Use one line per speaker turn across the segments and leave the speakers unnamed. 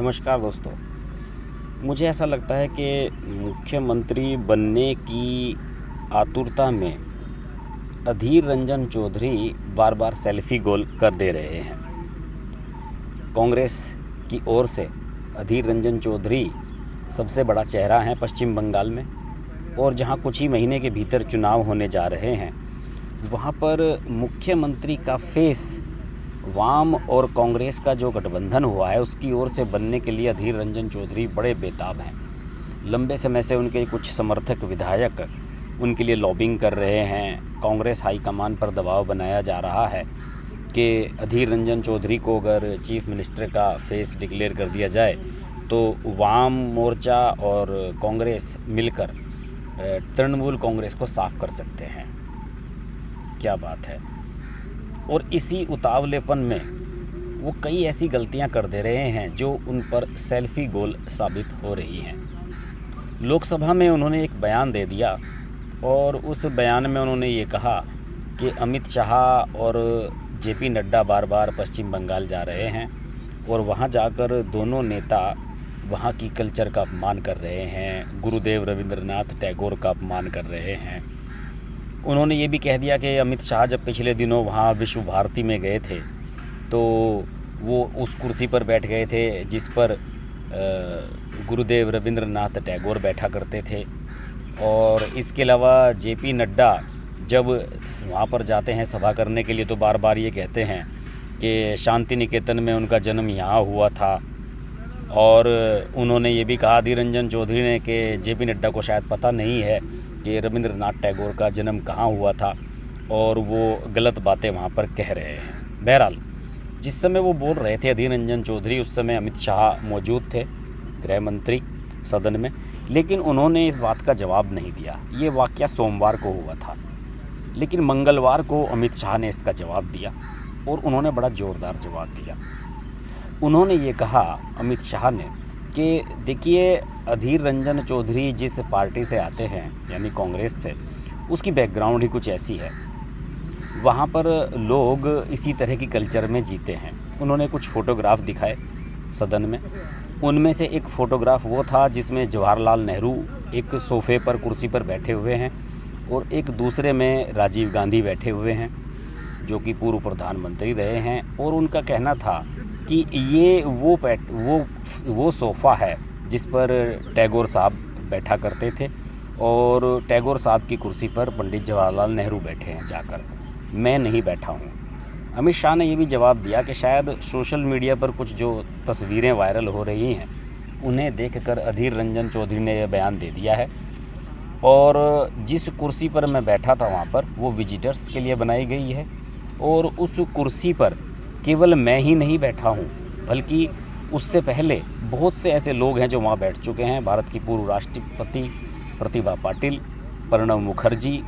नमस्कार दोस्तों। मुझे ऐसा लगता है कि मुख्यमंत्री बनने की आतुरता में अधीर रंजन चौधरी बार-बार सेल्फी गोल कर दे रहे हैं। कांग्रेस की ओर से अधीर रंजन चौधरी सबसे बड़ा चेहरा हैं पश्चिम बंगाल में, और जहां कुछ ही महीने के भीतर चुनाव होने जा रहे हैं, वहां पर मुख्यमंत्री का फेस वाम और कांग्रेस का जो गठबंधन हुआ है उसकी ओर से बनने के लिए अधीर रंजन चौधरी बड़े बेताब हैं। लंबे समय से उनके कुछ समर्थक विधायक उनके लिए लॉबिंग कर रहे हैं। कांग्रेस हाईकमान पर दबाव बनाया जा रहा है कि अधीर रंजन चौधरी को अगर चीफ मिनिस्टर का फेस डिक्लेयर कर दिया जाए तो वाम मोर्चा और कांग्रेस मिलकर तृणमूल कांग्रेस को साफ कर सकते हैं। क्या बात है। और इसी उतावलेपन में वो कई ऐसी गलतियां कर दे रहे हैं जो उन पर सेल्फी गोल साबित हो रही हैं। लोकसभा में उन्होंने एक बयान दे दिया और उस बयान में उन्होंने ये कहा कि अमित शाह और जेपी नड्डा बार बार पश्चिम बंगाल जा रहे हैं और वहाँ जाकर दोनों नेता वहाँ की कल्चर का अपमान कर रहे हैं, गुरुदेव रविंद्रनाथ टैगोर का अपमान कर रहे हैं। उन्होंने ये भी कह दिया कि अमित शाह जब पिछले दिनों वहाँ विश्व भारती में गए थे तो वो उस कुर्सी पर बैठ गए थे जिस पर गुरुदेव रविंद्रनाथ टैगोर बैठा करते थे। और इसके अलावा जेपी नड्डा जब वहाँ पर जाते हैं सभा करने के लिए तो बार बार ये कहते हैं कि शांति निकेतन में उनका जन्म यहाँ हुआ था। और उन्होंने ये भी कहा अधीर रंजन चौधरी ने कि जेपी नड्डा को शायद पता नहीं है कि रविंद्रनाथ टैगोर का जन्म कहाँ हुआ था और वो गलत बातें वहाँ पर कह रहे हैं। बहरहाल जिस समय वो बोल रहे थे अधीर रंजन चौधरी, उस समय अमित शाह मौजूद थे, गृह मंत्री सदन में, लेकिन उन्होंने इस बात का जवाब नहीं दिया। ये वाक़या सोमवार को हुआ था, लेकिन मंगलवार को अमित शाह ने इसका जवाब दिया और उन्होंने बड़ा ज़ोरदार जवाब दिया। उन्होंने ये कहा अमित शाह ने कि देखिए अधीर रंजन चौधरी जिस पार्टी से आते हैं यानी कांग्रेस से, उसकी बैकग्राउंड ही कुछ ऐसी है। वहाँ पर लोग इसी तरह की कल्चर में जीते हैं। उन्होंने कुछ फ़ोटोग्राफ दिखाए सदन में। उनमें से एक फ़ोटोग्राफ वो था जिसमें जवाहरलाल नेहरू एक सोफ़े पर कुर्सी पर बैठे हुए हैं और एक दूसरे में राजीव गांधी बैठे हुए हैं जो कि पूर्व प्रधानमंत्री रहे हैं। और उनका कहना था कि ये वो सोफ़ा है जिस पर टैगोर साहब बैठा करते थे और टैगोर साहब की कुर्सी पर पंडित जवाहरलाल नेहरू बैठे हैं जाकर, मैं नहीं बैठा हूँ। अमित शाह ने ये भी जवाब दिया कि शायद सोशल मीडिया पर कुछ जो तस्वीरें वायरल हो रही हैं उन्हें देखकर अधीर रंजन चौधरी ने यह बयान दे दिया है और जिस कुर्सी पर मैं बैठा था वहाँ पर वो विजिटर्स के लिए बनाई गई है और उस कुर्सी पर केवल मैं ही नहीं बैठा हूँ बल्कि उससे पहले बहुत से ऐसे लोग हैं जो वहाँ बैठ चुके हैं। भारत की पूर्व राष्ट्रपति प्रतिभा पाटिल, प्रणब मुखर्जी,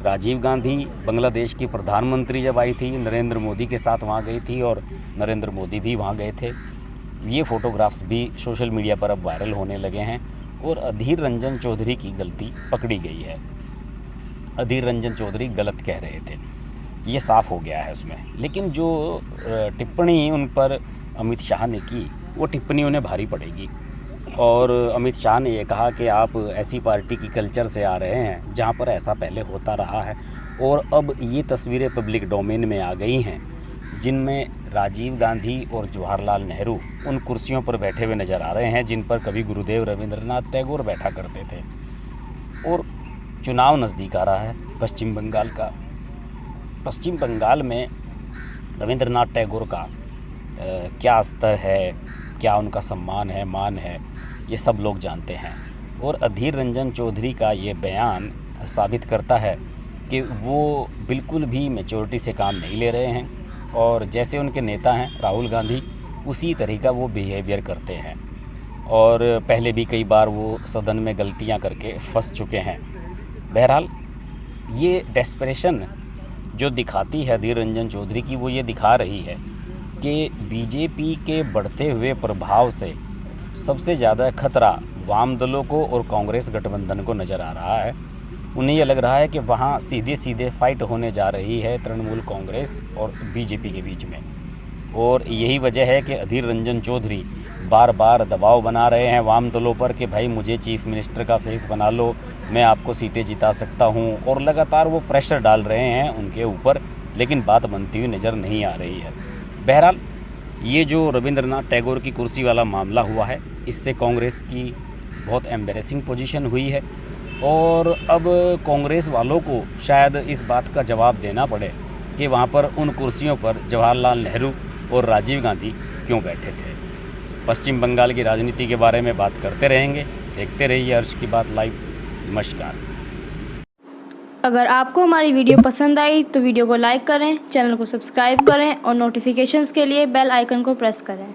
राजीव गांधी, बांग्लादेश की प्रधानमंत्री जब आई थी नरेंद्र मोदी के साथ वहाँ गई थी और नरेंद्र मोदी भी वहाँ गए थे। ये फ़ोटोग्राफ्स भी सोशल मीडिया पर अब वायरल होने लगे हैं और अधीर रंजन चौधरी की गलती पकड़ी गई है। अधीर रंजन चौधरी गलत कह रहे थे, ये साफ़ हो गया है उसमें। लेकिन जो टिप्पणी उन पर अमित शाह ने की वो टिप्पणी उन्हें भारी पड़ेगी। और अमित शाह ने ये कहा कि आप ऐसी पार्टी की कल्चर से आ रहे हैं जहाँ पर ऐसा पहले होता रहा है और अब ये तस्वीरें पब्लिक डोमेन में आ गई हैं जिनमें राजीव गांधी और जवाहरलाल नेहरू उन कुर्सियों पर बैठे हुए नज़र आ रहे हैं जिन पर कभी गुरुदेव रविंद्रनाथ टैगोर बैठा करते थे। और चुनाव नज़दीक आ रहा है पश्चिम बंगाल का। पश्चिम बंगाल में रविंद्रनाथ टैगोर का क्या स्तर है, क्या उनका सम्मान है, मान है, ये सब लोग जानते हैं। और अधीर रंजन चौधरी का ये बयान साबित करता है कि वो बिल्कुल भी मैच्योरिटी से काम नहीं ले रहे हैं और जैसे उनके नेता हैं राहुल गांधी उसी तरह का वो बिहेवियर करते हैं और पहले भी कई बार वो सदन में गलतियां करके फंस चुके हैं। बहरहाल ये डेस्परेशन जो दिखाती है अधीर रंजन चौधरी की, वो ये दिखा रही है कि बीजेपी के बढ़ते हुए प्रभाव से सबसे ज़्यादा खतरा वाम दलों को और कांग्रेस गठबंधन को नज़र आ रहा है। उन्हें यह लग रहा है कि वहाँ सीधे सीधे फाइट होने जा रही है तृणमूल कांग्रेस और बीजेपी के बीच में। और यही वजह है कि अधीर रंजन चौधरी बार बार दबाव बना रहे हैं वाम दलों पर कि भाई मुझे चीफ मिनिस्टर का फेस बना लो, मैं आपको सीटें जिता सकता हूं, और लगातार वो प्रेशर डाल रहे हैं उनके ऊपर, लेकिन बात बनती हुई नज़र नहीं आ रही है। बहरहाल ये जो रविंद्रनाथ टैगोर की कुर्सी वाला मामला हुआ है, इससे कांग्रेस की बहुत एम्बेरेसिंग पोजीशन हुई है, और अब कांग्रेस वालों को शायद इस बात का जवाब देना पड़े कि वहाँ पर उन कुर्सियों पर जवाहरलाल नेहरू और राजीव गांधी क्यों बैठे थे। पश्चिम बंगाल की राजनीति के बारे में बात करते रहेंगे, देखते रहिए अर्श की बात लाइव। नमस्कार।
अगर आपको हमारी वीडियो पसंद आई तो वीडियो को लाइक करें, चैनल को सब्सक्राइब करें और नोटिफिकेशंस के लिए बेल आइकन को प्रेस करें।